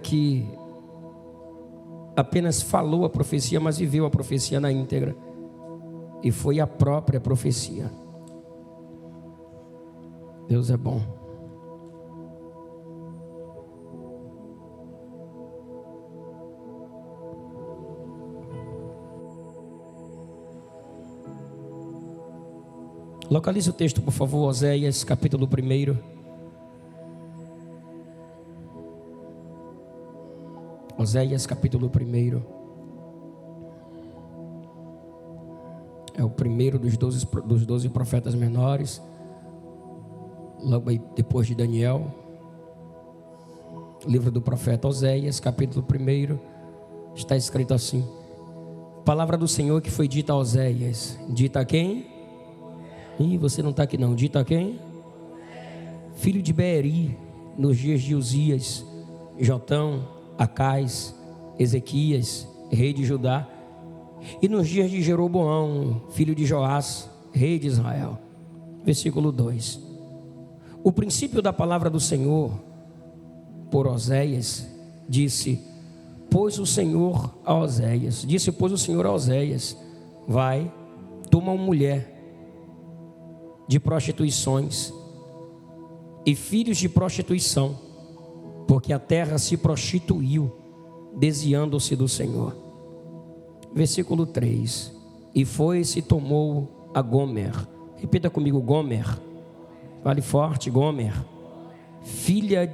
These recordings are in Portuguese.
que apenas falou a profecia, mas viveu a profecia na íntegra. E foi a própria profecia. Deus é bom. Localize o texto, por favor, Oséias, capítulo 1. Oséias, capítulo 1. É o primeiro dos 12 profetas menores. Logo aí, depois de Daniel. Livro do profeta Oséias, capítulo 1. Está escrito assim: palavra do Senhor que foi dita a Oséias. Dita a quem? Ih, você não está aqui não. Dita a quem? Filho de Beeri, nos dias de Uzias, Jotão, Acais, Ezequias, rei de Judá, e nos dias de Jeroboão, filho de Joás, rei de Israel. Versículo 2. O princípio da palavra do Senhor por Oséias disse: pois o Senhor a Oséias, vai, toma uma mulher de prostituições e filhos de prostituição, porque a terra se prostituiu, desviando-se do Senhor. Versículo 3. E foi-se e tomou a Gomer. Repita comigo: Gomer. Fale forte: Gomer, filha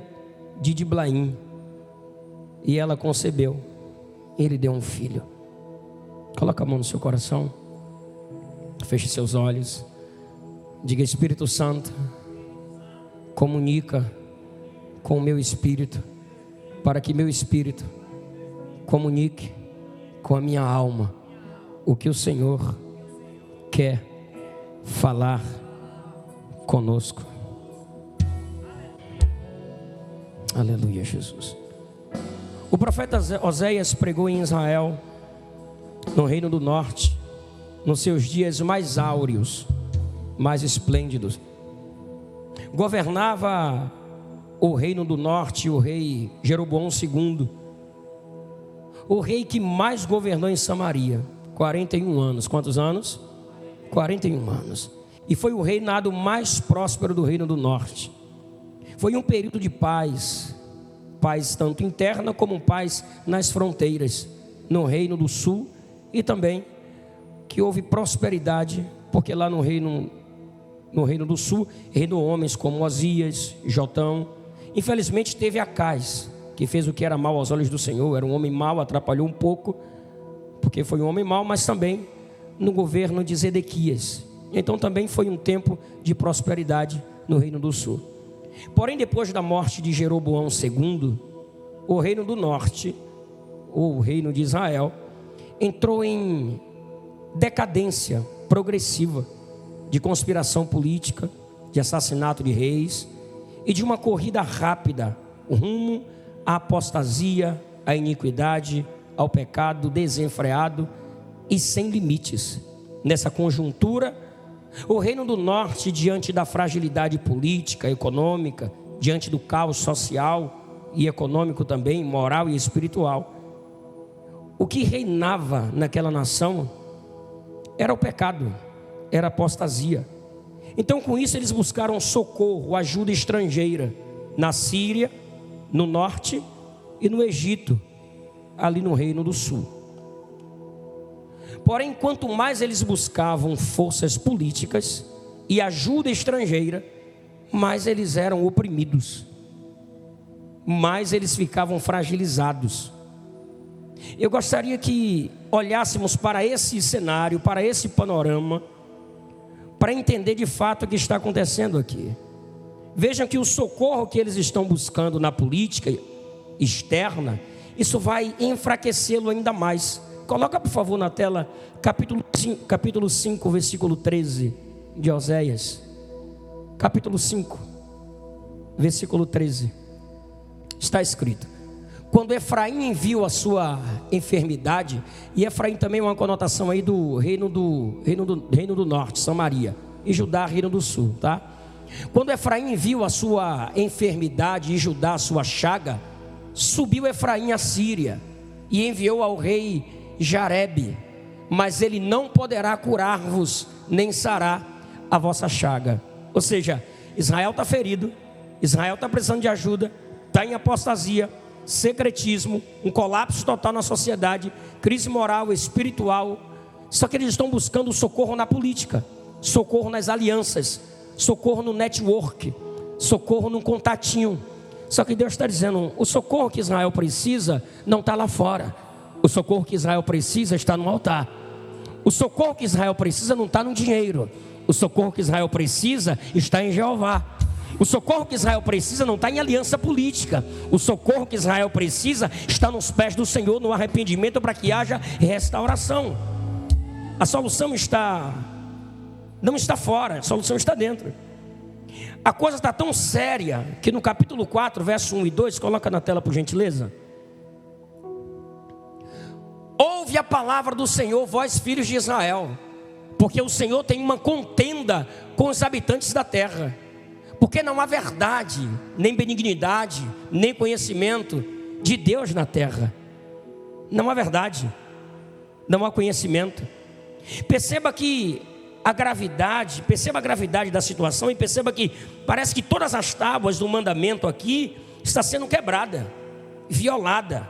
de Diblaim. E ela concebeu. Ele deu um filho. Coloca a mão no seu coração. Feche seus olhos. Diga: Espírito Santo, comunica com o meu espírito, para que meu espírito comunique com a minha alma o que o Senhor quer falar conosco. Aleluia, Jesus. O profeta Oséias pregou em Israel, no reino do norte, nos seus dias mais áureos, mais esplêndidos. Governava o reino do norte, o rei Jeroboão II, o rei que mais governou em Samaria, 41 anos. Quantos anos? 41 anos. E foi o reinado mais próspero do reino do norte. Foi um período de paz tanto interna como paz nas fronteiras, no reino do sul, e também que houve prosperidade, porque lá no reino do sul reinou homens como Osias, Jotão. Infelizmente teve Acais, que fez o que era mal aos olhos do Senhor. Era um homem mau, atrapalhou um pouco, porque foi um homem mau, mas também no governo de Zedequias. Então também foi um tempo de prosperidade no reino do sul. Porém, depois da morte de Jeroboão II, o reino do norte, ou o reino de Israel, entrou em decadência progressiva, de conspiração política, de assassinato de reis e de uma corrida rápida rumo à apostasia, à iniquidade, ao pecado desenfreado e sem limites. Nessa conjuntura, o reino do norte, diante da fragilidade política, econômica, diante do caos social e econômico também, moral e espiritual, o que reinava naquela nação era o pecado, era a apostasia. Então, com isso, eles buscaram socorro, ajuda estrangeira na Síria, no norte, e no Egito, ali no reino do sul. Porém, quanto mais eles buscavam forças políticas e ajuda estrangeira, mais eles eram oprimidos, mais eles ficavam fragilizados. Eu gostaria que olhássemos para esse cenário, para esse panorama, para entender de fato o que está acontecendo aqui. Vejam que o socorro que eles estão buscando na política externa, isso vai enfraquecê-lo ainda mais. Coloca, por favor, na tela, capítulo 5, versículo 13 de Oséias. Capítulo 5, versículo 13. Está escrito: quando Efraim viu a sua enfermidade, e Efraim também é uma conotação aí do reino do norte, Samaria, e Judá, reino do sul, tá? Quando Efraim viu a sua enfermidade e Judá a sua chaga, Subiu Efraim à Síria e enviou ao rei Jarebe, mas ele não poderá curar-vos, nem sarar a vossa chaga. Ou seja, Israel está ferido, Israel está precisando de ajuda, está em apostasia, secretismo, um colapso total na sociedade, crise moral, espiritual. Só que eles estão buscando socorro na política, socorro nas alianças, socorro no network, socorro num contatinho. Só que Deus está dizendo, o socorro que Israel precisa não está lá fora. O socorro que Israel precisa está no altar. O socorro que Israel precisa não está no dinheiro. O socorro que Israel precisa está em Jeová. O socorro que Israel precisa não está em aliança política. O socorro que Israel precisa está nos pés do Senhor, no arrependimento, para que haja restauração. A solução não está fora, a solução está dentro. A coisa está tão séria que no capítulo 4, verso 1 e 2, coloca na tela por gentileza. Ouve a palavra do Senhor, vós filhos de Israel, porque o Senhor tem uma contenda com os habitantes da terra. Porque não há verdade, nem benignidade, nem conhecimento de Deus na terra. Não há verdade, não há conhecimento. Perceba a gravidade da situação, e perceba que parece que todas as tábuas do mandamento aqui está sendo quebrada, violada.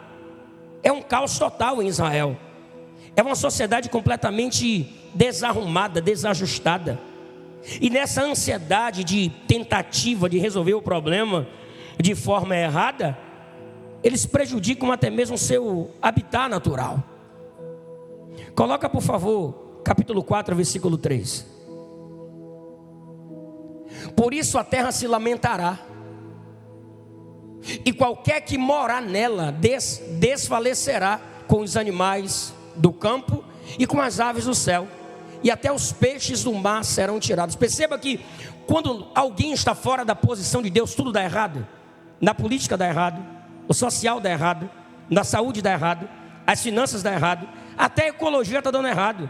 É um caos total em Israel. É uma sociedade completamente desarrumada, desajustada. E nessa ansiedade de tentativa de resolver o problema de forma errada, eles prejudicam até mesmo o seu habitat natural. Coloca, por favor, capítulo 4, versículo 3. Por isso a terra se lamentará, e qualquer que morar nela desfalecerá com os animais do campo e com as aves do céu, e até os peixes do mar serão tirados. Perceba que quando alguém está fora da posição de Deus, tudo dá errado. Na política dá errado, o social dá errado, na saúde dá errado, as finanças dá errado, até a ecologia está dando errado.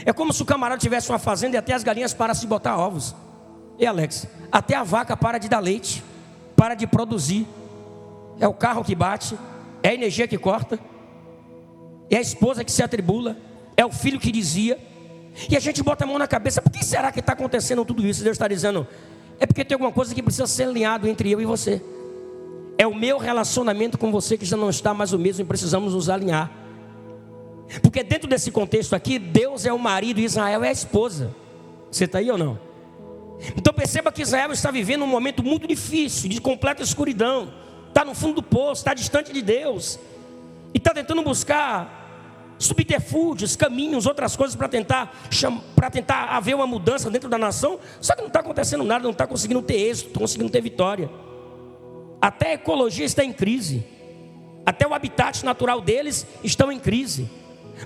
É como se o camarada tivesse uma fazenda e até as galinhas parassem de botar ovos. E Alex, até a vaca para de dar leite, para de produzir. É o carro que bate, é a energia que corta, é a esposa que se atribula, é o filho que dizia. E a gente bota a mão na cabeça, por que será que está acontecendo tudo isso? Deus está dizendo, é porque tem alguma coisa que precisa ser alinhado entre eu e você. É o meu relacionamento com você que já não está mais o mesmo e precisamos nos alinhar. Porque dentro desse contexto aqui, Deus é o marido e Israel é a esposa. Você está aí ou não? Então perceba que Israel está vivendo um momento muito difícil, de completa escuridão. Está no fundo do poço, está distante de Deus. E está tentando buscar subterfúgios, caminhos, outras coisas para tentar haver uma mudança dentro da nação. Só que não está acontecendo nada, não está conseguindo ter êxito, não está conseguindo ter vitória. Até a ecologia está em crise. Até o habitat natural deles estão em crise.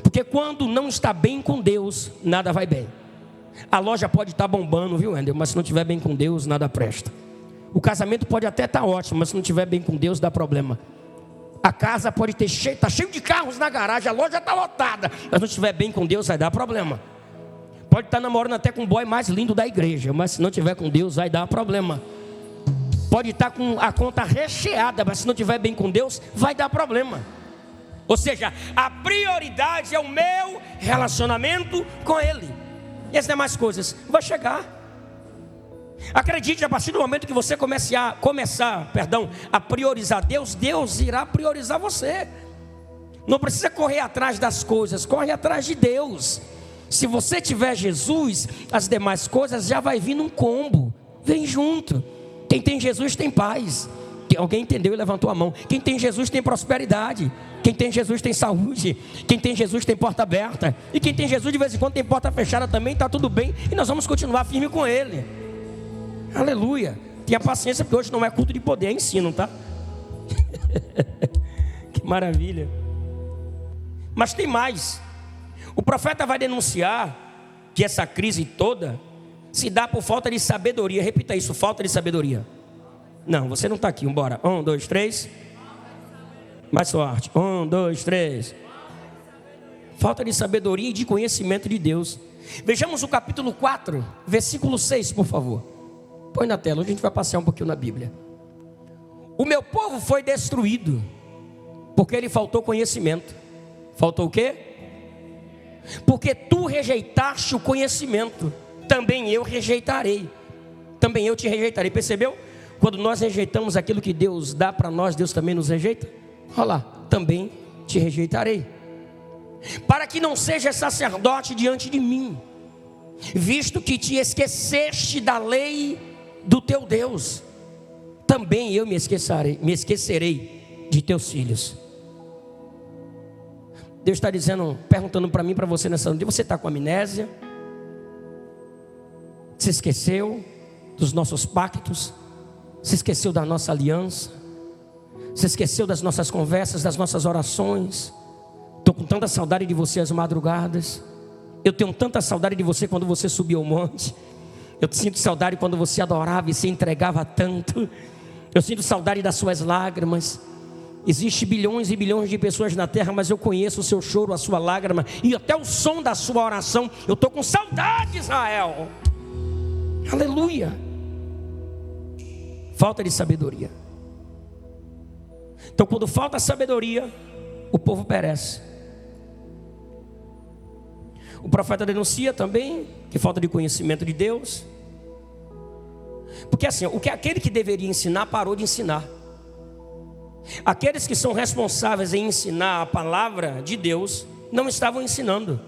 Porque quando não está bem com Deus, nada vai bem. A loja pode estar bombando, viu, André? Mas se não estiver bem com Deus, nada presta. O casamento pode até estar ótimo, mas se não estiver bem com Deus, dá problema. A casa pode estar cheio de carros na garagem, a loja está lotada, mas se não estiver bem com Deus, vai dar problema. Pode estar namorando até com o boy mais lindo da igreja, mas se não estiver com Deus, vai dar problema. Pode estar com a conta recheada, mas se não estiver bem com Deus, vai dar problema. Ou seja, a prioridade é o meu relacionamento com Ele. E as demais coisas vai chegar. Acredite, a partir do momento que você começar a priorizar Deus, Deus irá priorizar você. Não precisa correr atrás das coisas, corre atrás de Deus. Se você tiver Jesus, as demais coisas já vai vir num combo. Vem junto. Quem tem Jesus tem paz. Alguém entendeu e levantou a mão. Quem tem Jesus tem prosperidade. Quem tem Jesus tem saúde. Quem tem Jesus tem porta aberta. E quem tem Jesus de vez em quando tem porta fechada também. Está tudo bem. E nós vamos continuar firme com Ele. Aleluia. Tenha paciência, porque hoje não é culto de poder, é ensino, tá? Que maravilha. Mas tem mais. O profeta vai denunciar que essa crise toda se dá por falta de sabedoria. Repita isso, falta de sabedoria. Não, você não está aqui, vambora. 1, 2, 3. Mais forte. 1, 2, 3. Falta de sabedoria e de conhecimento de Deus. Vejamos o capítulo 4, versículo 6, por favor. Põe na tela, hoje a gente vai passear um pouquinho na Bíblia. O meu povo foi destruído porque ele faltou conhecimento. Faltou o quê? Porque tu rejeitaste o conhecimento, também eu rejeitarei. Também eu te rejeitarei. Percebeu? Quando nós rejeitamos aquilo que Deus dá para nós, Deus também nos rejeita. Olha lá, também te rejeitarei. Para que não sejas sacerdote diante de mim, visto que te esqueceste da lei do teu Deus, também eu me esquecerei de teus filhos. Deus está dizendo, perguntando para mim, para você nessa noite: você está com amnésia? Se esqueceu dos nossos pactos? Se esqueceu da nossa aliança? Se esqueceu das nossas conversas, das nossas orações? Estou com tanta saudade de você às madrugadas. Eu tenho tanta saudade de você quando você subiu ao monte. Eu sinto saudade quando você adorava e se entregava tanto. Eu sinto saudade das suas lágrimas. Existem bilhões e bilhões de pessoas na terra, mas eu conheço o seu choro, a sua lágrima e até o som da sua oração. Eu estou com saudade, Israel. Aleluia. Falta de sabedoria. Então, quando falta sabedoria, o povo perece. O profeta denuncia também que falta de conhecimento de Deus. Porque assim, o que aquele que deveria ensinar parou de ensinar. Aqueles que são responsáveis em ensinar a palavra de Deus não estavam ensinando.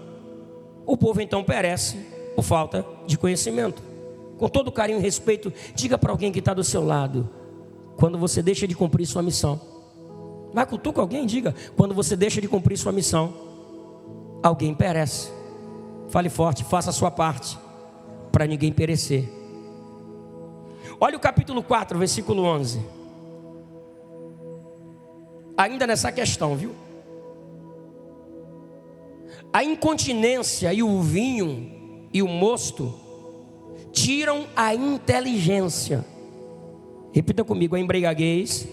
O povo então perece por falta de conhecimento. Com todo carinho e respeito, diga para alguém que está do seu lado: quando você deixa de cumprir sua missão. Vai, cutuca alguém, diga: quando você deixa de cumprir sua missão, alguém perece. Fale forte, faça a sua parte, para ninguém perecer. Olha o capítulo 4, versículo 11. Ainda nessa questão, viu? A incontinência e o vinho e o mosto tiram a inteligência. Repita comigo: a embriaguez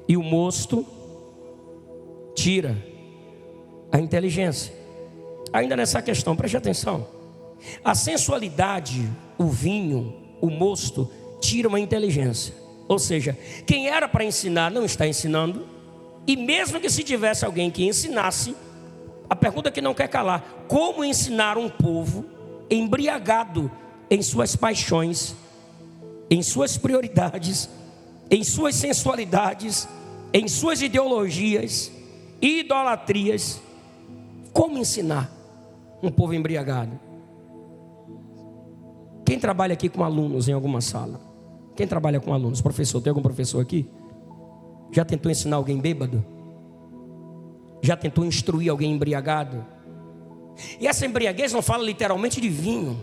e o mosto tira a inteligência. Ainda nessa questão, preste atenção. A sensualidade, o vinho, o mosto tiram a inteligência. Ou seja, quem era para ensinar não está ensinando. E mesmo que se tivesse alguém que ensinasse, a pergunta que não quer calar: como ensinar um povo embriagado em suas paixões, em suas prioridades, em suas sensualidades, em suas ideologias e idolatrias? Como ensinar um povo embriagado? Quem trabalha aqui com alunos em alguma sala? Quem trabalha com alunos? Professor, tem algum professor aqui? Já tentou ensinar alguém bêbado? Já tentou instruir alguém embriagado? E essa embriaguez não fala literalmente de vinho.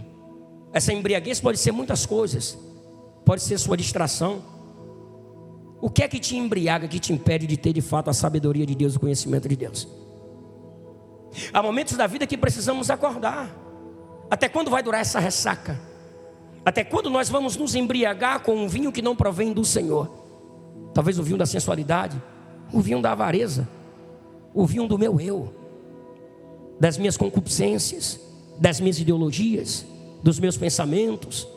Essa embriaguez pode ser muitas coisas. Pode ser sua distração. O que é que te embriaga, que te impede de ter de fato a sabedoria de Deus, o conhecimento de Deus? Há momentos da vida que precisamos acordar. Até quando vai durar essa ressaca? Até quando nós vamos nos embriagar com um vinho que não provém do Senhor? Talvez o vinho da sensualidade, o vinho da avareza, o vinho do meu eu, das minhas concupiscências, das minhas ideologias, dos meus pensamentos,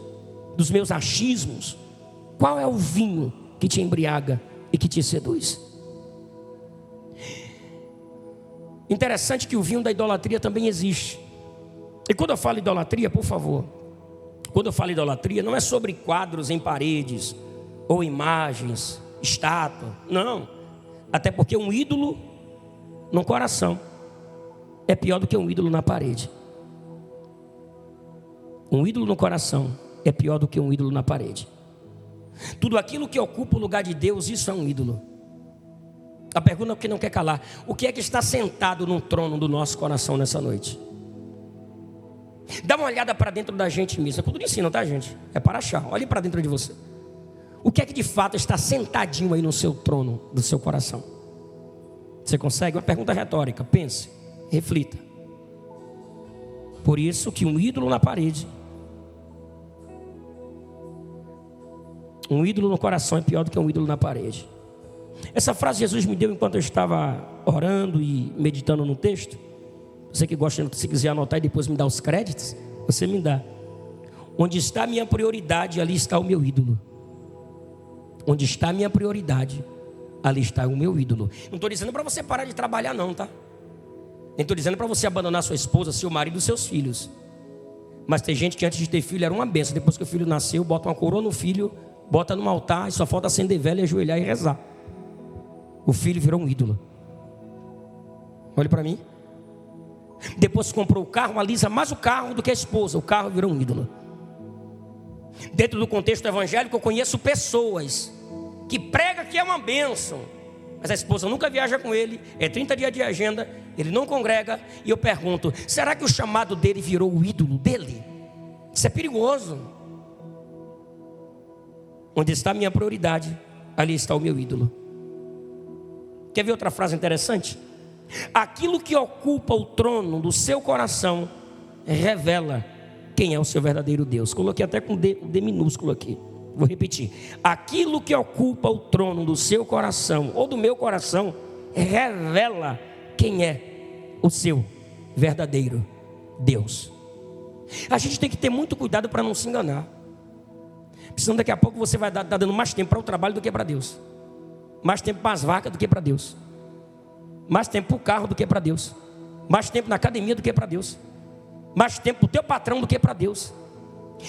dos meus achismos. Qual é o vinho que te embriaga e que te seduz? Interessante que o vinho da idolatria também existe. E quando eu falo idolatria, por favor, quando eu falo idolatria, não é sobre quadros em paredes, ou imagens, estátua, não. Até porque um ídolo no coração é pior do que um ídolo na parede. Um ídolo no coração é pior do que um ídolo na parede. Tudo aquilo que ocupa o lugar de Deus, isso é um ídolo. A pergunta que não quer calar: o que é que está sentado no trono do nosso coração nessa noite? Dá uma olhada para dentro da gente mesmo. É tudo de ensino, tá, gente? É para achar. Olhe para dentro de você. O que é que de fato está sentadinho aí no seu trono do seu coração? Você consegue? Uma pergunta retórica. Pense, reflita. Por isso que um ídolo na parede, um ídolo no coração é pior do que um ídolo na parede. Essa frase Jesus me deu enquanto eu estava orando e meditando no texto. Você que gosta, se quiser anotar e depois me dar os créditos, você me dá. Onde está a minha prioridade, ali está o meu ídolo. onde está a minha prioridade, ali está o meu ídolo. Não estou dizendo para você parar de trabalhar não, tá? Nem estou dizendo para você abandonar sua esposa, seu marido e seus filhos. Mas tem gente que antes de ter filho era uma benção. Depois que o filho nasceu, bota uma coroa no filho, bota no altar e só falta acender vela e ajoelhar e rezar. O filho virou um ídolo. Olhe para mim. Depois que comprou o carro, alisa mais o carro do que a esposa. O carro virou um ídolo. Dentro do contexto evangélico, eu conheço pessoas que pregam que é uma bênção, mas a esposa nunca viaja com ele, é 30 dias de agenda, ele não congrega. E eu pergunto, será que o chamado dele virou o ídolo dele? Isso é perigoso. Onde está a minha prioridade, ali está o meu ídolo. Quer ver outra frase interessante? Aquilo que ocupa o trono do seu coração revela quem é o seu verdadeiro Deus. Coloquei até com D minúsculo aqui. Vou repetir. Aquilo que ocupa o trono do seu coração ou do meu coração revela quem é o seu verdadeiro Deus. A gente tem que ter muito cuidado para não se enganar. Senão daqui a pouco você vai estar dando mais tempo para o trabalho do que para Deus. Mais tempo para as vacas do que para Deus. Mais tempo para o carro do que para Deus. Mais tempo na academia do que para Deus. Mais tempo para o teu patrão do que para Deus.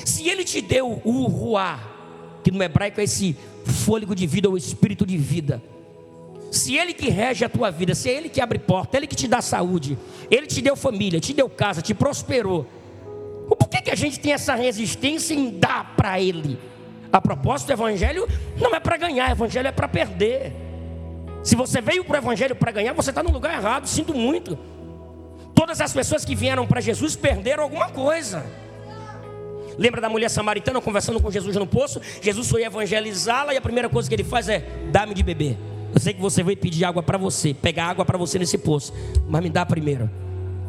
Se Ele te deu o ruá, que no hebraico é esse fôlego de vida ou espírito de vida, se Ele que rege a tua vida, se é Ele que abre porta, Ele que te dá saúde, Ele te deu família, te deu casa, te prosperou, por que a gente tem essa resistência em dar para Ele? A propósito, o evangelho não é para ganhar, o evangelho é para perder. Se você veio para o evangelho para ganhar, você está no lugar errado, sinto muito. Todas as pessoas que vieram para Jesus perderam alguma coisa. Lembra da mulher samaritana conversando com Jesus no poço? Jesus foi evangelizá-la e a primeira coisa que ele faz é: dá-me de beber. Eu sei que você veio pedir água para você, pegar água para você nesse poço, mas me dá primeiro.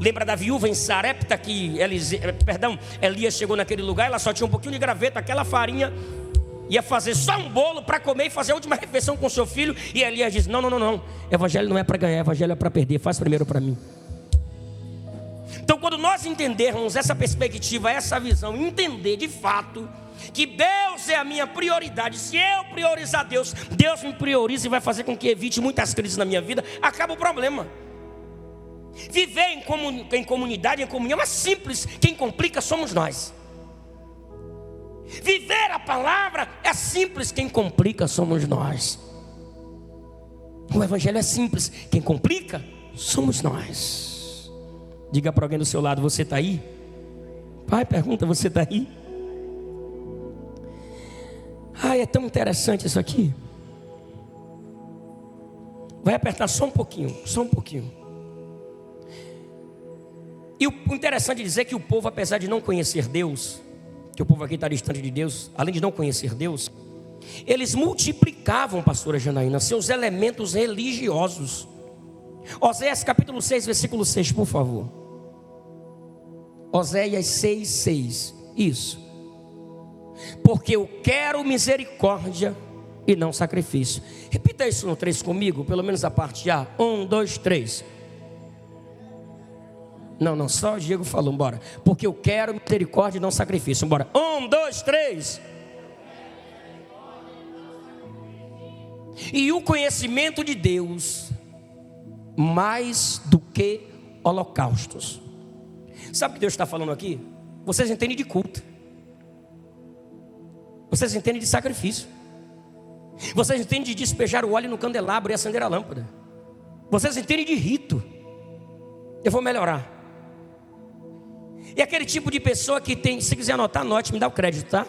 Lembra da viúva em Sarepta que Elias chegou naquele lugar, ela só tinha um pouquinho de graveto, aquela farinha, ia fazer só um bolo para comer e fazer a última refeição com seu filho. E Elias diz: não, evangelho não é para ganhar, evangelho é para perder, faz primeiro para mim. Então, quando nós entendermos essa perspectiva, essa visão, entender de fato que Deus é a minha prioridade, se eu priorizar Deus, Deus me prioriza e vai fazer com que evite muitas crises na minha vida, acaba o problema. Viver em comunidade, em comunhão é simples, quem complica somos nós. Viver a palavra é simples, quem complica somos nós. O evangelho é simples, quem complica somos nós. Diga para alguém do seu lado: você está aí? Pai, pergunta: você está aí? Ai, é tão interessante isso aqui. Vai apertar só um pouquinho, só um pouquinho. E o interessante é dizer que o povo, apesar de não conhecer Deus, que o povo aqui está distante de Deus, além de não conhecer Deus, eles multiplicavam, pastora Janaína, seus elementos religiosos. Oséias capítulo 6, versículo 6, por favor. Oséias 6, 6. Isso. Porque eu quero misericórdia e não sacrifício. Repita isso no 3 comigo, pelo menos a parte A. 1, 2, 3. Não, só o Diego falou, bora. Porque eu quero misericórdia e não sacrifício. Bora. 1, 2, 3. E o conhecimento de Deus mais do que holocaustos. Sabe o que Deus está falando aqui? Vocês entendem de culto. Vocês entendem de sacrifício. Vocês entendem de despejar o óleo no candelabro e acender a lâmpada. Vocês entendem de rito. Eu vou melhorar. E aquele tipo de pessoa que tem, se quiser anotar, anote, me dá o crédito, tá?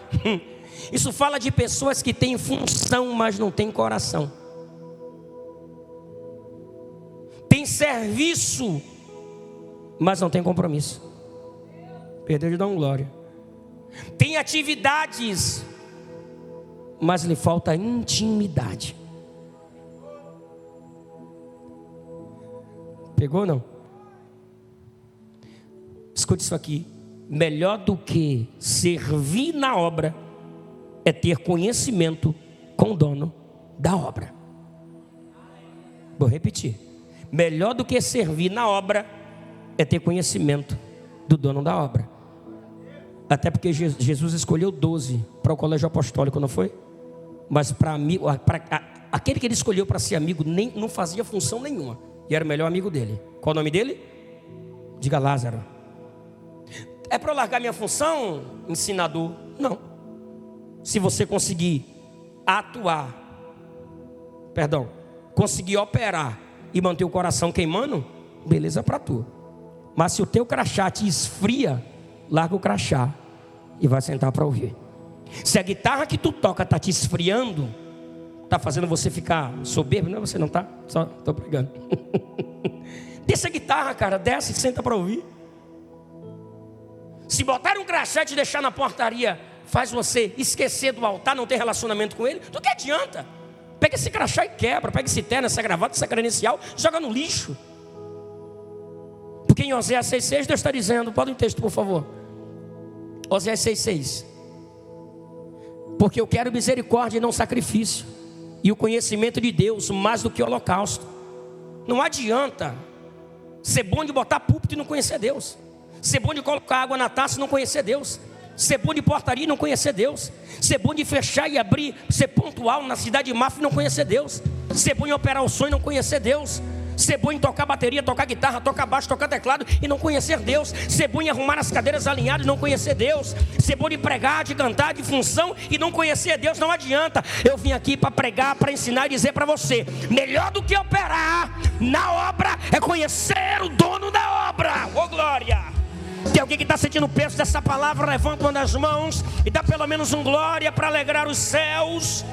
Isso fala de pessoas que têm função, mas não têm coração. Tem serviço, mas não tem compromisso. Perdeu de dar um glória. Tem atividades, mas lhe falta intimidade. Pegou ou não? Escute isso aqui. Melhor do que servir na obra é ter conhecimento com o dono da obra. Vou repetir. Melhor do que servir na obra é ter conhecimento do dono da obra. Até porque Jesus escolheu 12 para o colégio apostólico, não foi? Mas para aquele que ele escolheu para ser amigo, não fazia função nenhuma. E era o melhor amigo dele. Qual o nome dele? Diga Lázaro. É para eu largar minha função, ensinador? Não. Se você conseguir conseguir operar e manter o coração queimando, beleza para tu. Mas se o teu crachá te esfria, larga o crachá e vai sentar para ouvir. Se a guitarra que tu toca está te esfriando, está fazendo você ficar soberbo, não, você não está? Só estou pregando. Desce a guitarra, cara, desce e senta para ouvir. Se botar um crachá e te deixar na portaria, faz você esquecer do altar, não ter relacionamento com ele, do que adianta? Pega esse crachá e quebra, pega esse terno, essa gravata, essa credencial, joga no lixo. Porque em Oséias 6,6 Deus está dizendo, pode um texto por favor. Oséias 6,6. Porque eu quero misericórdia e não sacrifício, e o conhecimento de Deus mais do que o holocausto. Não adianta ser bom de botar púlpito e não conhecer Deus, ser bom de colocar água na taça e não conhecer Deus, ser bom de portaria e não conhecer Deus, ser bom de fechar e abrir, ser pontual na cidade de máfia e não conhecer Deus, ser bom em operar o sonho e não conhecer Deus, ser bom em tocar bateria, tocar guitarra, tocar baixo, tocar teclado e não conhecer Deus, ser bom em arrumar as cadeiras alinhadas e não conhecer Deus, ser bom de pregar, de cantar, de função e não conhecer Deus. Não adianta. Eu vim aqui para pregar, para ensinar e dizer para você, melhor do que operar na obra é conhecer o dono da obra. Ô glória! Tem alguém que está sentindo o peso dessa palavra? Levanta uma das mãos e dá pelo menos um glória para alegrar os céus.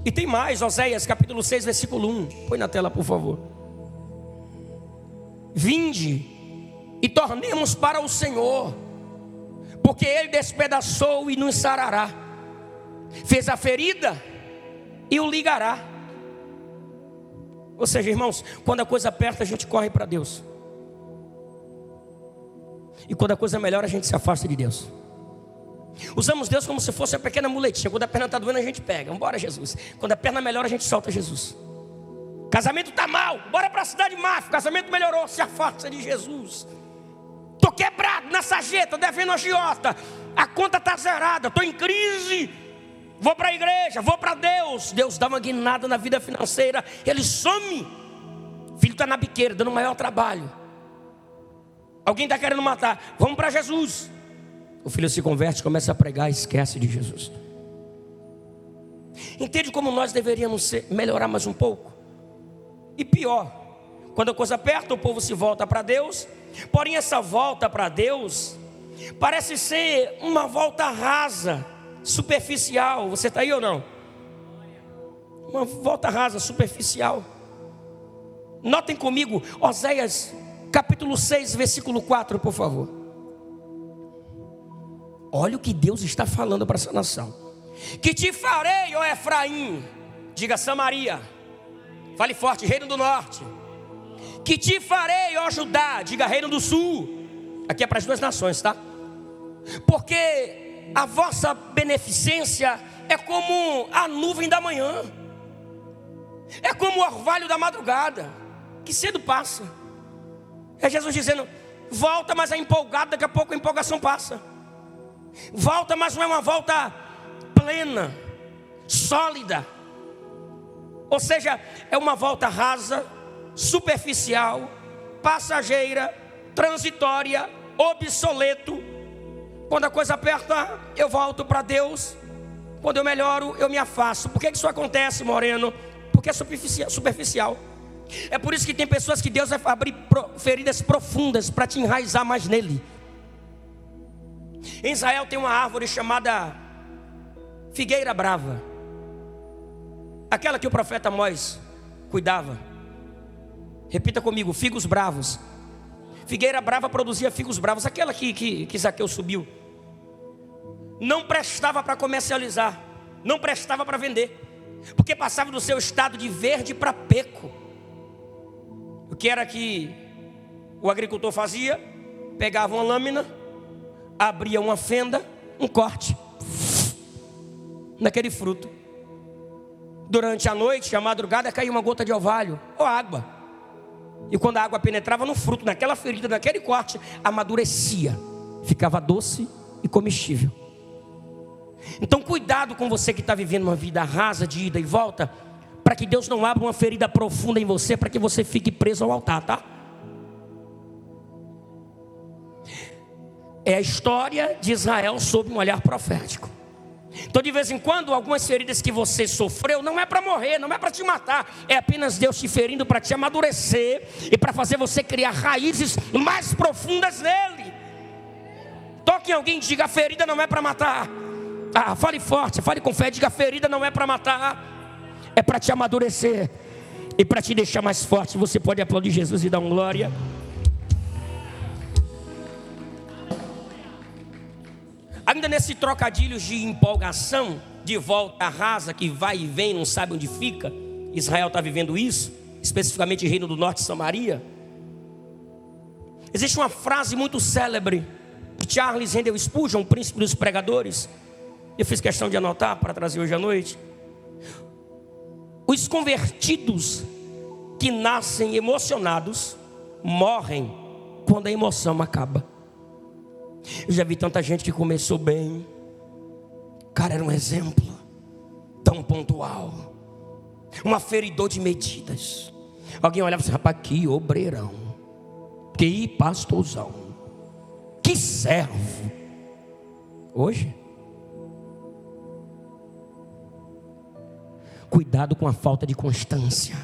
E tem mais, Oséias capítulo 6 versículo 1. Põe na tela por favor. Vinde e tornemos para o Senhor, porque Ele despedaçou e nos sarará, fez a ferida e o ligará. Ou seja, irmãos, quando a coisa aperta a gente corre para Deus, e quando a coisa melhora a gente se afasta de Deus. Usamos Deus como se fosse a pequena muletinha. Quando a perna está doendo a gente pega, vambora Jesus. Quando a perna melhora a gente solta Jesus. Casamento está mal, bora para a cidade máfia. Casamento melhorou, se afasta de Jesus. Estou quebrado na sarjeta, devendo a agiota, a conta está zerada, estou em crise. Vou para a igreja, vou para Deus. Deus dá uma guinada na vida financeira, Ele some. O filho está na biqueira, dando o maior trabalho. Alguém está querendo matar, vamos para Jesus. O filho se converte, começa a pregar e esquece de Jesus. Entende como nós deveríamos melhorar mais um pouco? E pior, quando a coisa aperta, o povo se volta para Deus. Porém essa volta para Deus parece ser uma volta rasa, superficial. Você está aí ou não? Uma volta rasa, superficial. Notem comigo Oséias capítulo 6 versículo 4, por favor. Olha o que Deus está falando para essa nação. Que te farei, ó Efraim, diga Samaria, fale forte, reino do norte. Que te farei, ó Judá, diga reino do sul. Aqui é para as duas nações, tá? Porque a vossa beneficência é como a nuvem da manhã, é como o orvalho da madrugada, que cedo passa. É Jesus dizendo, volta, mas é empolgado, daqui a pouco a empolgação passa. Volta, mas não é uma volta plena, sólida. Ou seja, é uma volta rasa, superficial, passageira, transitória, obsoleto. Quando a coisa aperta, eu volto para Deus. Quando eu melhoro, eu me afasto. Por que isso acontece, Moreno? Porque é superficial. É por isso que tem pessoas que Deus vai abrir feridas profundas para te enraizar mais nele. Em Israel tem uma árvore chamada figueira brava, aquela que o profeta Amós cuidava. Repita comigo, figos bravos. Figueira brava produzia figos bravos. Aquela que Zaqueu subiu não prestava para comercializar, não prestava para vender, porque passava do seu estado de verde para peco. O que era que o agricultor fazia? Pegava uma lâmina, abria uma fenda, um corte naquele fruto. Durante a noite, a madrugada, caía uma gota de orvalho ou água. E quando a água penetrava no fruto, naquela ferida, naquele corte, amadurecia. ficava doce e comestível. Então cuidado com você que está vivendo uma vida rasa de ida e volta, para que Deus não abra uma ferida profunda em você, para que você fique preso ao altar, tá? É a história de Israel sob um olhar profético. Então de vez em quando, algumas feridas que você sofreu, não é para morrer, não é para te matar, é apenas Deus te ferindo para te amadurecer e para fazer você criar raízes mais profundas nele. Toque em alguém e diga: a ferida não é para matar. Fale forte, fale com fé, diga: a ferida não é para matar, é para te amadurecer e para te deixar mais forte. Você pode aplaudir Jesus e dar um glória? Ainda nesse trocadilho de empolgação, de volta rasa, que vai e vem, não sabe onde fica. Israel está vivendo isso, especificamente Reino do Norte, Samaria. Existe uma frase muito célebre de Charles Haddon Spurgeon, o príncipe dos pregadores. Eu fiz questão de anotar para trazer hoje à noite. Os convertidos que nascem emocionados morrem quando a emoção acaba. Eu já vi tanta gente que começou bem, cara, era um exemplo tão pontual, um aferidor de medidas. Alguém olhava assim: rapaz, que obreirão, que pastorzão, que servo. Hoje, cuidado com a falta de constância.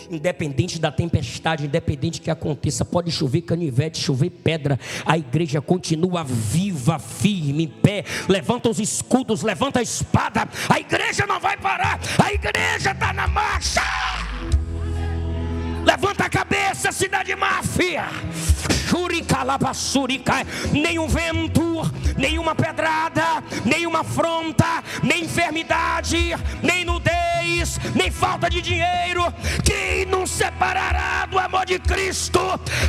Independente da tempestade, independente do que aconteça, pode chover canivete, chover pedra, a igreja continua viva, firme, em pé. Levanta os escudos, levanta a espada. A igreja não vai parar, a igreja está na marcha. Levanta a cabeça, cidade máfia. Nenhum vento, nenhuma pedrada, nenhuma afronta, nem enfermidade, nem nudez, nem falta de dinheiro, que nos separará do amor de Cristo.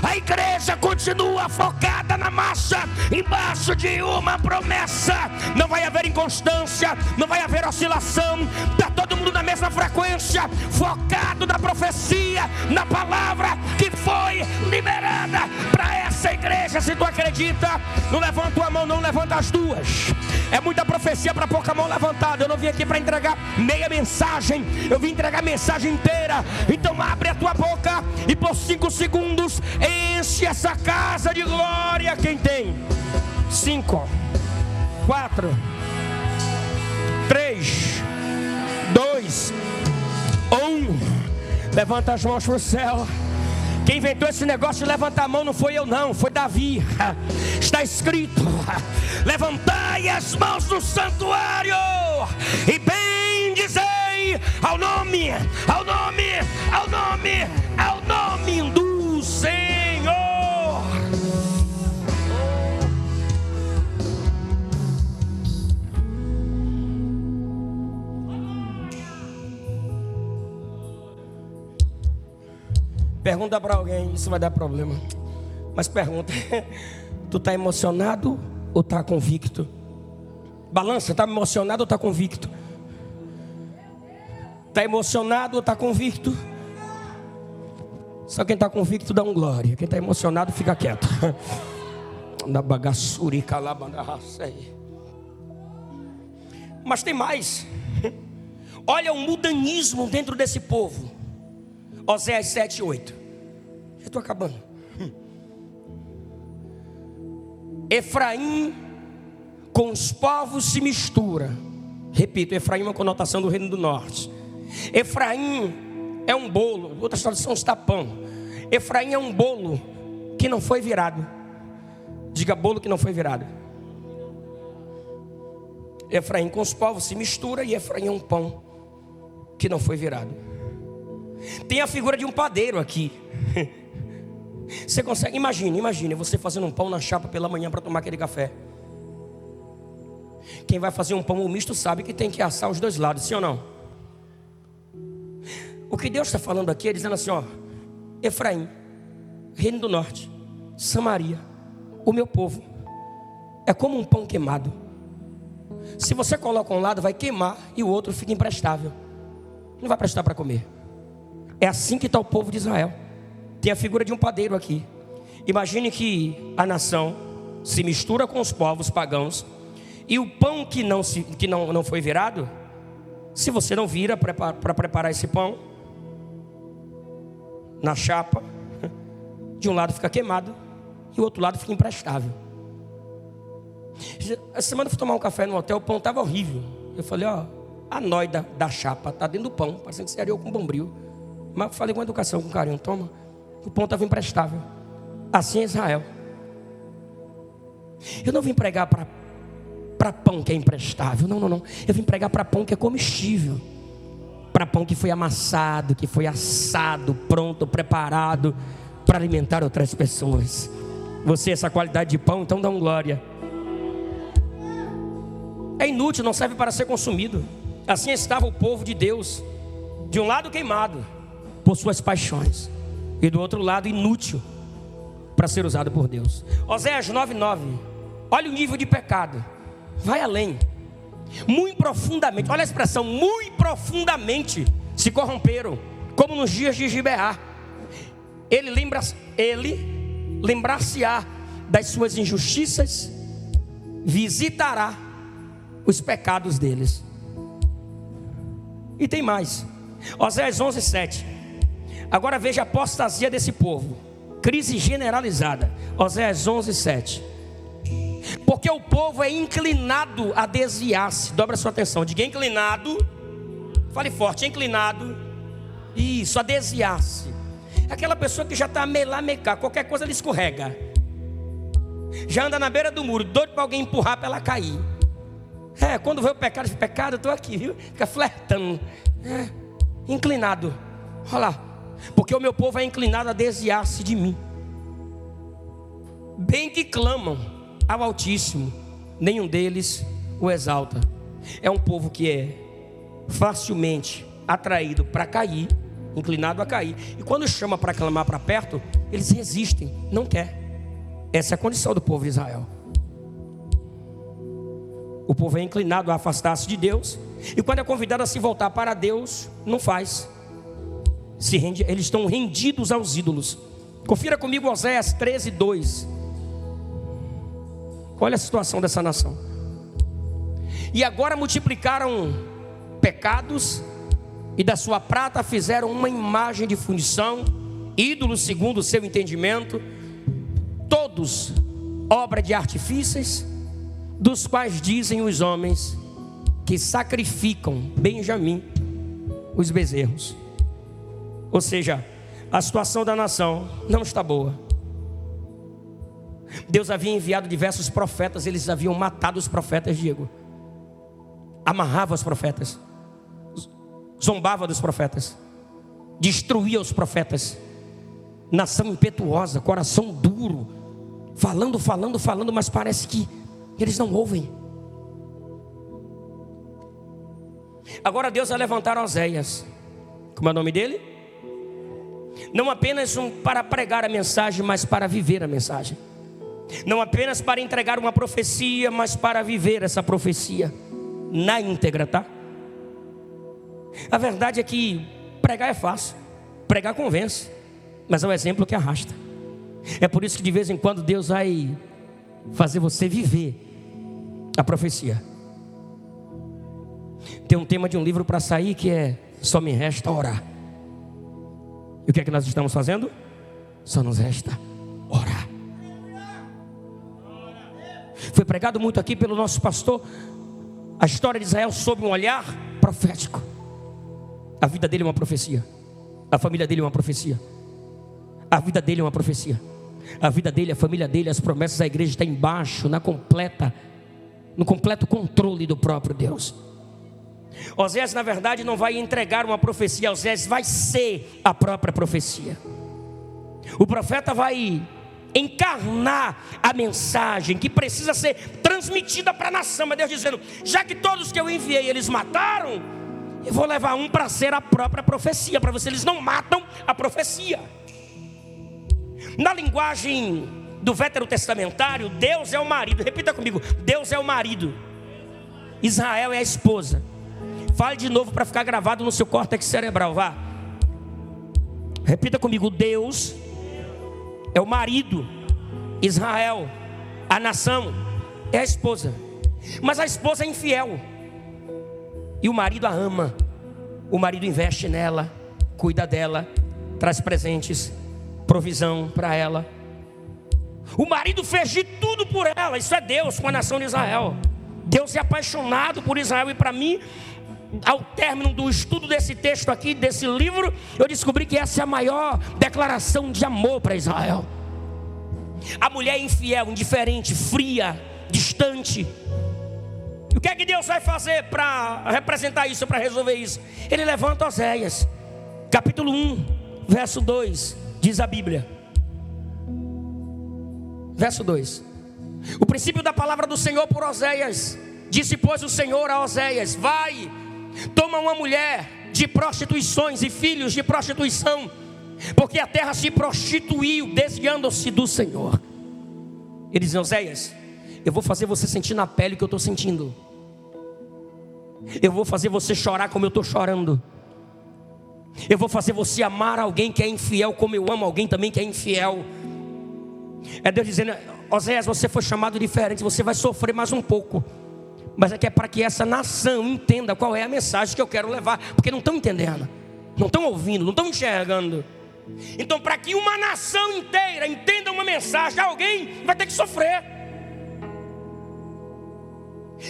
A igreja continua focada na massa, embaixo de uma promessa. Não vai haver inconstância, não vai haver oscilação. Está todo mundo na mesma frequência, focado na profecia, na palavra que foi liberada para essa igreja. Se tu acredita, não levanta a mão, não levanta as duas. É muita profecia para pouca mão levantada. Eu não vim aqui para entregar meia mensagem, eu vim entregar a mensagem inteira. Então abre a tua boca e por 5 segundos enche essa casa de glória. Quem tem? 5, 4, 3, 2, 1. Levanta as mãos para o céu. Quem inventou esse negócio de levantar a mão não foi eu não, foi Davi. Está escrito: levantai as mãos no santuário e bendizei ao nome do Senhor. Pergunta para alguém, isso vai dar problema, mas pergunta: tu está emocionado ou está convicto? Balança, está emocionado ou está convicto? Está emocionado ou está convicto? Só quem está convicto dá um glória, quem está emocionado fica quieto. Mas tem mais. Olha o mudanismo dentro desse povo. Oséias 7:8. Já estou acabando. Efraim com os povos se mistura. Repito, Efraim é uma conotação do Reino do Norte. Efraim é um bolo, outras traduções está pão. Efraim é um bolo que não foi virado. Diga: bolo que não foi virado. Efraim com os povos se mistura e Efraim é um pão que não foi virado. Tem a figura de um padeiro aqui. Você consegue, imagine você fazendo um pão na chapa pela manhã para tomar aquele café. Quem vai fazer um pão misto sabe que tem que assar os dois lados, sim ou não? O que Deus está falando aqui é dizendo assim: ó, Efraim, Reino do Norte, Samaria, o meu povo é como um pão queimado. Se você coloca um lado vai queimar e o outro fica imprestável, não vai prestar para comer. É assim que está o povo de Israel. Tem a figura de um padeiro aqui. Imagine que a nação se mistura com os povos pagãos, e o pão que não foi virado, se você não vira para preparar esse pão na chapa, de um lado fica queimado e o outro lado fica imprestável. Essa semana eu fui tomar um café no hotel, o pão estava horrível. Eu falei, a nóia da chapa está dentro do pão, parecendo que seria eu com bombril. Mas eu falei com educação, com carinho, toma. O pão estava imprestável. Assim é Israel. Eu não vim pregar para pão que é imprestável, não. Eu vim pregar para pão que é comestível, para pão que foi amassado, que foi assado, pronto, preparado para alimentar outras pessoas. Você, essa qualidade de pão, então dá um glória. É inútil, não serve para ser consumido. Assim estava o povo de Deus, de um lado queimado por suas paixões, e do outro lado inútil para ser usado por Deus. Oséias 9:9. Olha o nível de pecado. Vai além. Muito profundamente, olha a expressão, muito profundamente se corromperam, como nos dias de Gibeá. Ele lembrar-se-á das suas injustiças, visitará os pecados deles. E tem mais. Oséias 11:7. Agora veja a apostasia desse povo. Crise generalizada. Oséias 11:7. Porque o povo é inclinado a desviar-se. Dobra a sua atenção. Diga inclinado. Fale forte, inclinado. Isso, a desviar-se. Aquela pessoa que já está a melar, mecar. Qualquer coisa ele escorrega. Já anda na beira do muro, doido para alguém empurrar para ela cair. Quando vê o pecado, eu estou aqui, viu? Fica flertando. Inclinado. Olha lá. Porque o meu povo é inclinado a desviar-se de mim. Bem que clamam ao Altíssimo, nenhum deles o exalta. É um povo que é facilmente atraído para cair, inclinado a cair. E quando chama para clamar para perto, eles resistem, não quer. Essa é a condição do povo de Israel. O povo é inclinado a afastar-se de Deus, e quando é convidado a se voltar para Deus, não faz. Eles estão rendidos aos ídolos. Confira comigo Oséias 13:2. Olha a situação dessa nação. E agora multiplicaram pecados, e da sua prata fizeram uma imagem de fundição, ídolos segundo o seu entendimento, todos obra de artifícios, dos quais dizem os homens que sacrificam Benjamim os bezerros. Ou seja, a situação da nação não está boa. Deus havia enviado diversos profetas, eles haviam matado os profetas, Diego. Amarrava os profetas, zombava dos profetas, destruía os profetas. Nação impetuosa, coração duro, falando, mas parece que eles não ouvem. Agora Deus vai levantar Oséias. Como é o nome dele? Não apenas para pregar a mensagem, mas para viver a mensagem. Não apenas para entregar uma profecia, mas para viver essa profecia na íntegra, tá? A verdade é que pregar é fácil, pregar convence, mas é o exemplo que arrasta. É por isso que de vez em quando Deus vai fazer você viver a profecia. Tem um tema de um livro para sair que é Só me resta orar. E o que é que nós estamos fazendo? Só nos resta orar. Foi pregado muito aqui pelo nosso pastor a história de Israel sob um olhar profético. A vida dele é uma profecia. A família dele é uma profecia. A vida dele é uma profecia. A vida dele, a família dele, as promessas da igreja estão embaixo, no completo controle do próprio Deus. Oséias, na verdade, não vai entregar uma profecia. Oséias vai ser a própria profecia. O profeta vai encarnar a mensagem que precisa ser transmitida para a nação. Mas Deus dizendo, já que todos que eu enviei eles mataram, eu vou levar um para ser a própria profecia, para ver se eles não matam a profecia. Na linguagem do veterotestamentário, Deus é o marido. Repita comigo, Deus é o marido, Israel é a esposa. Fale de novo para ficar gravado no seu córtex cerebral, vá. Repita comigo, Deus é é o marido. Israel, a nação, é a esposa. Mas a esposa é infiel. E o marido a ama. O marido investe nela, cuida dela, traz presentes, provisão para ela. O marido fez de tudo por ela. Isso é Deus com a nação de Israel. Deus é apaixonado por Israel. E para mim, ao término do estudo desse texto aqui, desse livro, eu descobri que essa é a maior declaração de amor para Israel. A mulher é infiel, indiferente, fria, distante. E o que é que Deus vai fazer para representar isso, para resolver isso? Ele levanta Oséias, capítulo 1, verso 2, diz a Bíblia. Verso 2: o princípio da palavra do Senhor por Oséias. Disse, pois, o Senhor a Oséias: vai, toma uma mulher de prostituições e filhos de prostituição, porque a terra se prostituiu, desviando-se do Senhor. Ele diz: Oséias, eu vou fazer você sentir na pele o que eu estou sentindo. Eu vou fazer você chorar como eu estou chorando. Eu vou fazer você amar alguém que é infiel como eu amo alguém também que é infiel. É Deus dizendo: Oséias, você foi chamado diferente, você vai sofrer mais um pouco, mas é que é para que essa nação entenda qual é a mensagem que eu quero levar, porque não estão entendendo, não estão ouvindo, não estão enxergando. Então, para que uma nação inteira entenda uma mensagem, alguém vai ter que sofrer.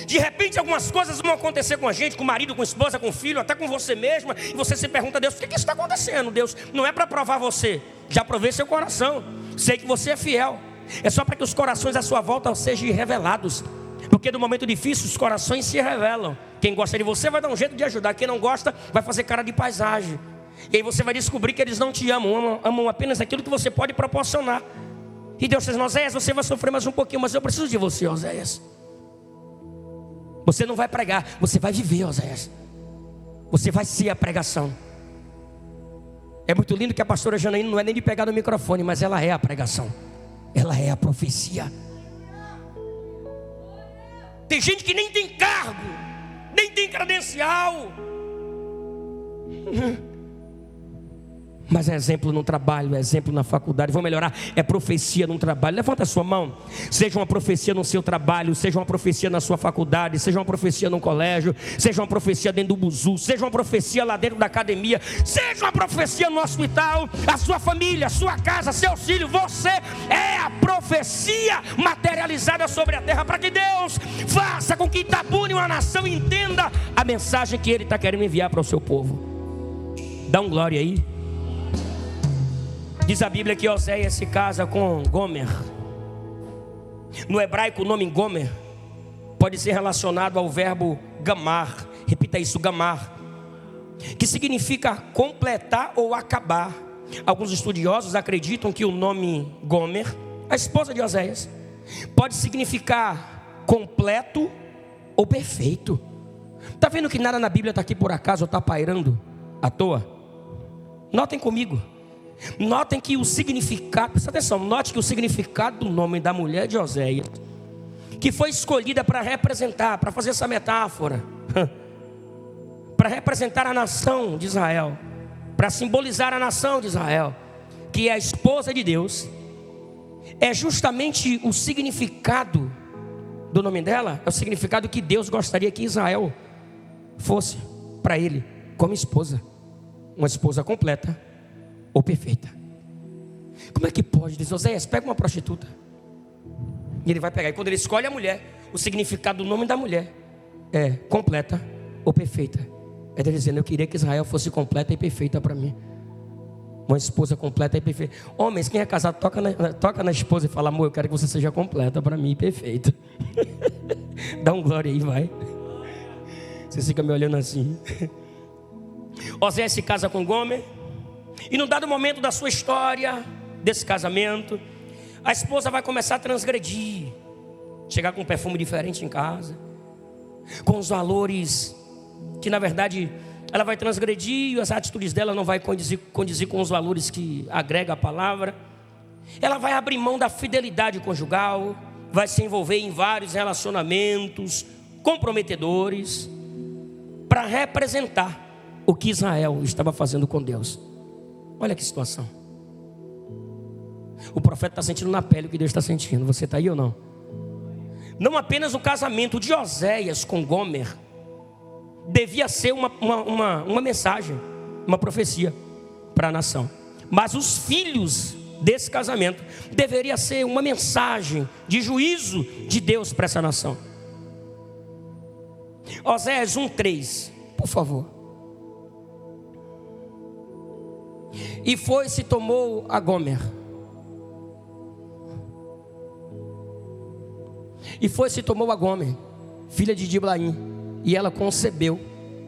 De repente algumas coisas vão acontecer com a gente, com o marido, com a esposa, com o filho, até com você mesma. E você se pergunta a Deus: por que isso está acontecendo? Deus, não é para provar você, já provei seu coração, sei que você é fiel. É só para que os corações à sua volta sejam revelados. Porque no momento difícil os corações se revelam. Quem gosta de você vai dar um jeito de ajudar, quem não gosta vai fazer cara de paisagem. E aí você vai descobrir que eles não te amam, amam apenas aquilo que você pode proporcionar. E Deus diz: Oséias, você vai sofrer mais um pouquinho, mas eu preciso de você, Oséias. Você não vai pregar, você vai viver, Oséias. Você vai ser a pregação. É muito lindo que a pastora Janaína não é nem de pegar no microfone, mas ela é a pregação. Ela é a profecia. Tem gente que nem tem cargo, nem tem credencial, mas é exemplo no trabalho, é exemplo na faculdade. Vou melhorar, é profecia no trabalho. Levanta a sua mão. Seja uma profecia no seu trabalho, seja uma profecia na sua faculdade, seja uma profecia no colégio, seja uma profecia dentro do buzu, seja uma profecia lá dentro da academia, seja uma profecia no hospital, a sua família, a sua casa, seus filhos. Você é a profecia materializada sobre a terra, para que Deus faça com que Itabuna, uma nação, entenda a mensagem que Ele está querendo enviar para o seu povo. Dá um glória aí. Diz a Bíblia que Oséias se casa com Gomer. No hebraico, o nome Gomer pode ser relacionado ao verbo gamar. Repita isso, gamar, que significa completar ou acabar. Alguns estudiosos acreditam que o nome Gomer, a esposa de Oséias, pode significar completo ou perfeito. Está vendo que nada na Bíblia está aqui por acaso ou está pairando à toa? Notem comigo. Notem que o significado, presta atenção, note que o significado do nome da mulher de Oséias, que foi escolhida para representar, para fazer essa metáfora, para representar a nação de Israel, para simbolizar a nação de Israel, que é a esposa de Deus, é justamente o significado do nome dela, é o significado que Deus gostaria que Israel fosse para ele como esposa, uma esposa completa ou perfeita. Como é que pode? Diz: Oséias, pega uma prostituta. E ele vai pegar. E quando ele escolhe a mulher, o significado do nome da mulher é completa ou perfeita. É ele dizendo: eu queria que Israel fosse completa e perfeita para mim. Uma esposa completa e perfeita. Homens, quem é casado, toca na esposa e fala: amor, eu quero que você seja completa para mim e perfeita. Dá um glória aí, vai. Você fica me olhando assim. Oséias se casa com Gomer. E num dado momento da sua história, desse casamento, a esposa vai começar a transgredir, chegar com um perfume diferente em casa, com os valores que na verdade ela vai transgredir, e as atitudes dela não vai condizer com os valores que agrega a palavra. Ela vai abrir mão da fidelidade conjugal, vai se envolver em vários relacionamentos comprometedores, para representar o que Israel estava fazendo com Deus. Olha que situação. O profeta está sentindo na pele o que Deus está sentindo. Você está aí ou não? Não apenas o casamento de Oséias com Gomer devia ser uma mensagem, uma profecia para a nação, mas os filhos desse casamento deveria ser uma mensagem de juízo de Deus para essa nação. Oséias 1:3, por favor. E foi se tomou a Gomer, e foi se tomou a Gomer, filha de Diblaim, e ela concebeu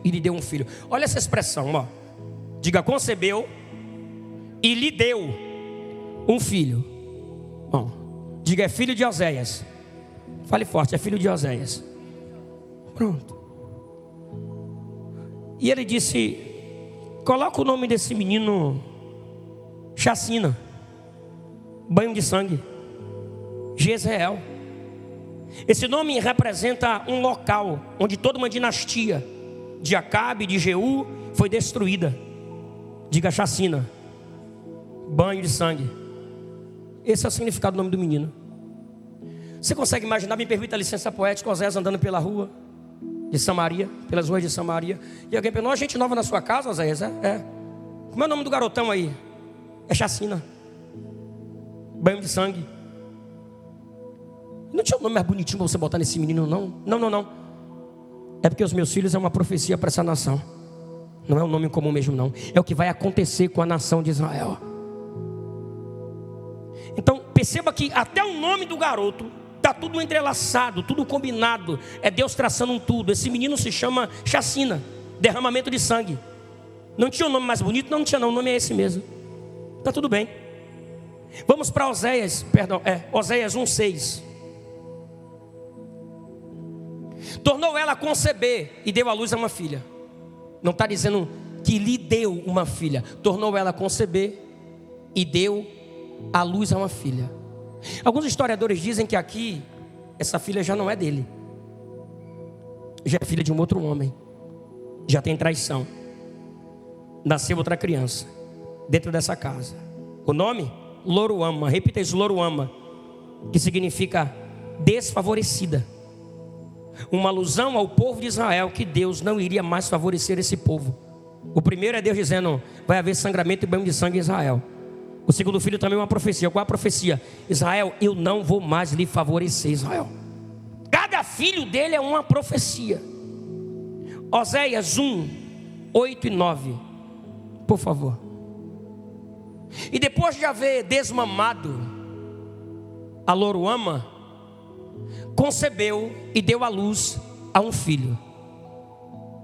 e lhe deu um filho. Olha essa expressão, ó. Diga, concebeu e lhe deu um filho. Bom, diga, é filho de Oséias. Fale forte, é filho de Oséias. Pronto. E ele disse: coloca o nome desse menino Chacina, banho de sangue, Jezreel. Esse nome representa um local onde toda uma dinastia de Acabe, de Jeú, foi destruída. Diga, chacina, banho de sangue. Esse é o significado do nome do menino. Você consegue imaginar, me permita a licença poética, Oséias andando pela rua de Samaria, pelas ruas de Samaria, e alguém perguntou: gente nova na sua casa, Oséias? É. Como é o nome do garotão aí? É chacina, banho de sangue. Não tinha um nome mais bonitinho para você botar nesse menino, não? Não. É porque os meus filhos é uma profecia para essa nação. Não é um nome comum mesmo, não. É o que vai acontecer com a nação de Israel. Então perceba que até o nome do garoto está tudo entrelaçado, tudo combinado. É Deus traçando um tudo. Esse menino se chama chacina, derramamento de sangue. Não tinha um nome mais bonito? Não tinha não, o nome é esse mesmo. Está tudo bem. Vamos para Oséias 1:6. Tornou ela a conceber e deu à luz a uma filha. Não está dizendo que lhe deu uma filha. Tornou ela a conceber e deu à luz a uma filha. Alguns historiadores dizem que aqui essa filha já não é dele, já é filha de um outro homem. Já tem traição. Nasceu outra criança dentro dessa casa. O nome? Loruama. Repita isso, Loruama, que significa desfavorecida. Uma alusão ao povo de Israel, que Deus não iria mais favorecer esse povo. O primeiro é Deus dizendo: vai haver sangramento e banho de sangue em Israel. O segundo filho também é uma profecia. Qual é a profecia? Israel, eu não vou mais lhe favorecer, Israel. Cada filho dele é uma profecia. Oséias 1:8 e 9, por favor. E depois de haver desmamado a Loruama, concebeu e deu à luz a um filho.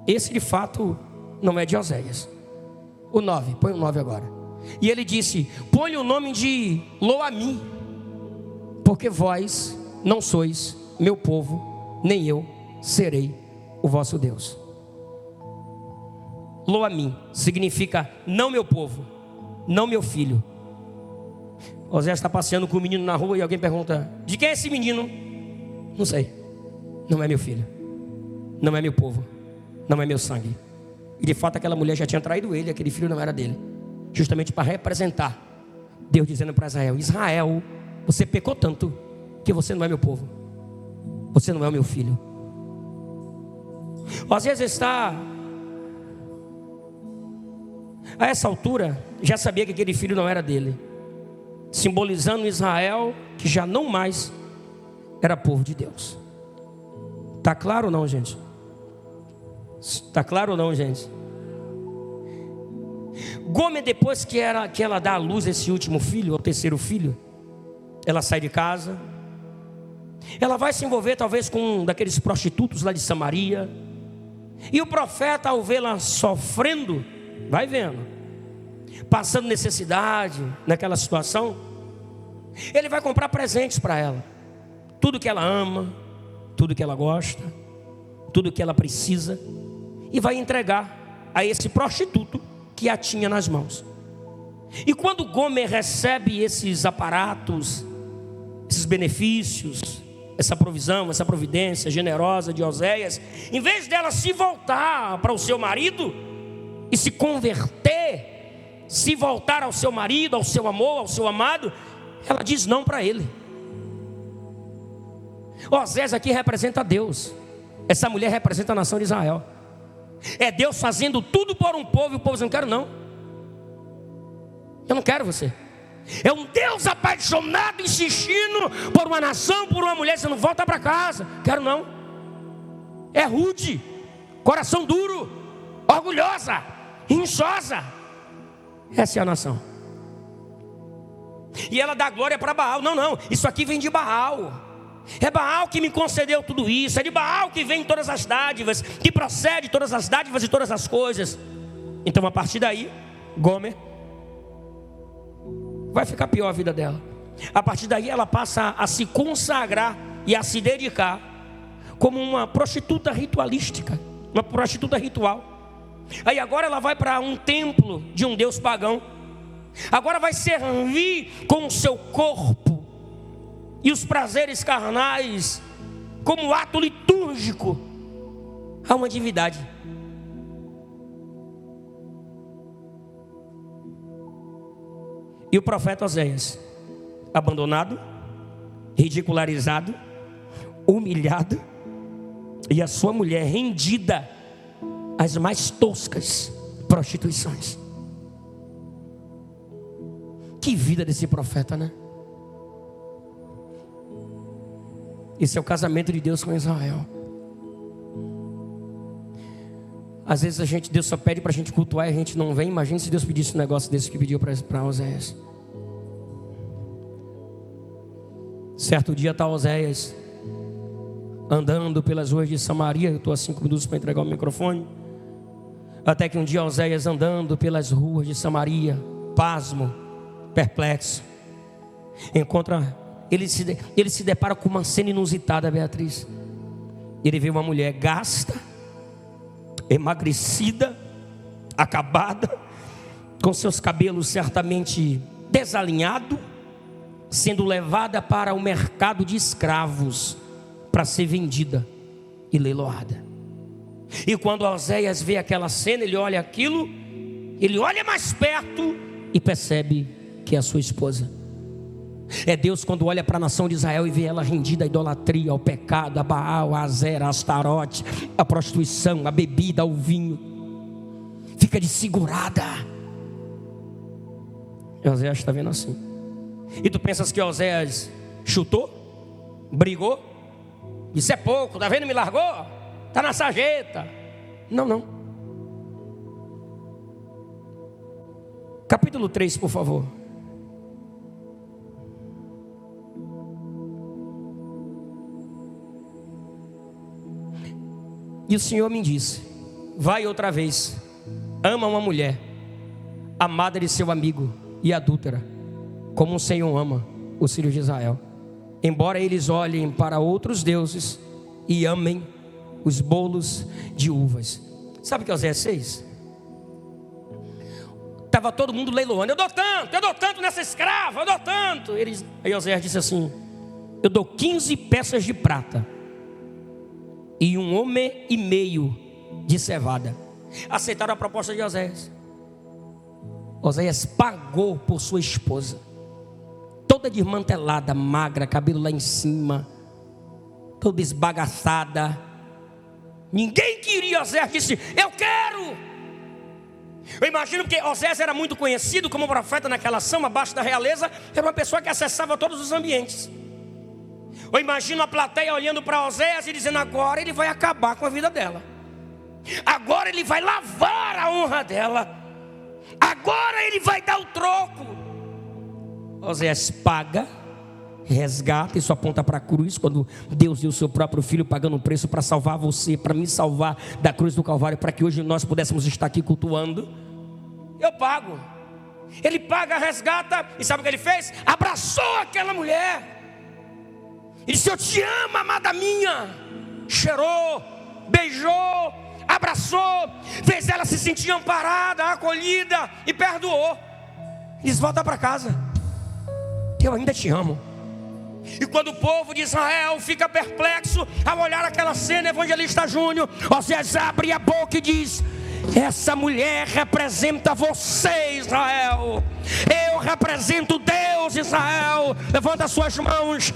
Esse de fato não é de Oséias. O 9, põe o 9 agora. E ele disse: põe o nome de Loami, porque vós não sois meu povo, nem eu serei o vosso Deus. Loami significa não meu povo, não meu filho. Oséias está passeando com o menino na rua e alguém pergunta: de quem é esse menino? Não sei. Não é meu filho, não é meu povo, não é meu sangue. E de fato aquela mulher já tinha traído ele, aquele filho não era dele. Justamente para representar Deus dizendo para Israel: Israel, você pecou tanto que você não é meu povo, você não é o meu filho. Às vezes está a essa altura, já sabia que aquele filho não era dele, simbolizando Israel que já não mais era povo de Deus. Está claro ou não, gente? Está claro ou não, gente? Gomer, depois que ela dá à luz esse último filho, o terceiro filho, ela sai de casa. Ela vai se envolver talvez com um daqueles prostitutos lá de Samaria. E o profeta, ao vê-la sofrendo, vai vendo, passando necessidade naquela situação, ele vai comprar presentes para ela. Tudo que ela ama, tudo que ela gosta, tudo que ela precisa, e vai entregar a esse prostituto que a tinha nas mãos. E quando Gomer recebe esses aparatos, esses benefícios, essa provisão, essa providência generosa de Oséias, em vez dela se voltar para o seu marido e se converter, se voltar ao seu marido, ao seu amor, ao seu amado, ela diz não para ele. Osés aqui representa Deus. Essa mulher representa a nação de Israel. É Deus fazendo tudo por um povo e o povo dizendo: quero não. Eu não quero você. É um Deus apaixonado, insistindo por uma nação, por uma mulher, dizendo: volta para casa. Quero não. É rude, coração duro, orgulhosa, inchosa. Essa é a nação. E ela dá glória para Baal. Não, isso aqui vem de Baal. É Baal que me concedeu tudo isso. É de Baal que vem todas as dádivas, que procede todas as dádivas e todas as coisas. Então a partir daí, Gomer vai ficar pior a vida dela. A partir daí ela passa a se consagrar e a se dedicar como uma prostituta ritualística, uma prostituta ritual. Aí agora ela vai para um templo de um deus pagão. Agora vai servir com o seu corpo e os prazeres carnais como ato litúrgico a uma divindade. E o profeta Oséias, abandonado, ridicularizado, humilhado, e a sua mulher rendida às mais toscas prostituições. Que vida desse profeta, né? Esse é o casamento de Deus com Israel. Às vezes Deus só pede para a gente cultuar e a gente não vem. Imagina se Deus pedisse um negócio desse que pediu para Oséias. Certo dia está Oséias andando pelas ruas de Samaria. Eu estou a 5 minutos para entregar o microfone. Até que um dia Oséias andando pelas ruas de Samaria, pasmo, perplexo, ele se depara com uma cena inusitada, Beatriz. Ele vê uma mulher gasta, emagrecida, acabada, com seus cabelos certamente desalinhados, sendo levada para o mercado de escravos para ser vendida e leiloada. E quando Oséias vê aquela cena, ele olha aquilo, ele olha mais perto e percebe que é a sua esposa. É Deus quando olha para a nação de Israel e vê ela rendida à idolatria, ao pecado, a Baal, a Azera, a Astarote, a prostituição, a bebida, ao vinho. Fica desfigurada. E Oséias está vendo assim. E tu pensas que Oséias chutou? Brigou? Isso é pouco, tá vendo? Me largou? Tá na sarjeta. Não. Capítulo 3, por favor. E o Senhor me disse: vai outra vez, ama uma mulher, amada de seu amigo e adúltera, como o Senhor ama os filhos de Israel. Embora eles olhem para outros deuses e amem os bolos de uvas. Sabe o que Oséias fez? Estava todo mundo leiloando: eu dou tanto nessa escrava, eu dou tanto. Aí Oséias disse assim: eu dou 15 peças de prata e 1 homem e meio de cevada. Aceitaram a proposta de Oséias. Oséias pagou por sua esposa, toda desmantelada, magra, cabelo lá em cima, toda esbagaçada. Ninguém queria. Oséias disse: eu quero. Eu imagino que Oséias era muito conhecido como profeta naquela ação, abaixo da realeza. Era uma pessoa que acessava todos os ambientes. Eu imagino a plateia olhando para Oséias e dizendo: agora ele vai acabar com a vida dela, agora ele vai lavar a honra dela, agora ele vai dar o troco. Oséias paga, resgata, isso aponta para a cruz, quando Deus deu o seu próprio filho pagando um preço para salvar você, para me salvar da cruz do Calvário, para que hoje nós pudéssemos estar aqui cultuando. Eu pago. Ele paga, resgata, e sabe o que ele fez? Abraçou aquela mulher. Ele disse: eu te amo, amada minha. Cheirou, beijou, abraçou, fez ela se sentir amparada, acolhida e perdoou. Eles voltam para casa: eu ainda te amo. E quando o povo de Israel fica perplexo ao olhar aquela cena, evangelista Júnior, Oséias abre a boca e diz: Essa mulher representa você, Israel. Eu represento Deus, Israel. Levanta as suas mãos.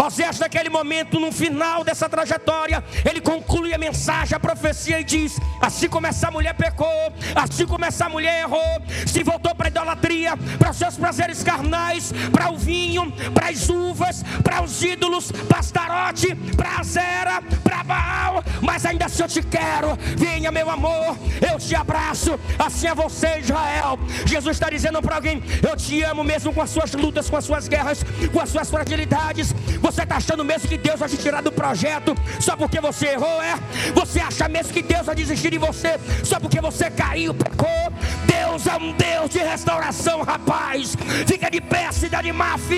Oséias, naquele momento, no final dessa trajetória, ele conclui a mensagem, a profecia, e diz: assim como essa mulher pecou, assim como essa mulher errou, se voltou para a idolatria, para os seus prazeres carnais, para o vinho, para as uvas, para os ídolos, para Astarote, para Azera, para Baal, mas ainda assim eu te quero. Venha, meu amor, eu te abraço. Assim é você, Israel. Jesus está dizendo para alguém: eu te amo mesmo com as suas lutas, com as suas guerras, com as suas fragilidades. Você está achando mesmo que Deus vai te tirar do projeto só porque você errou, é? Você acha mesmo que Deus vai desistir de você só porque você caiu, pecou? Deus é um Deus de restauração, rapaz. Fica de pé, cidade Maf.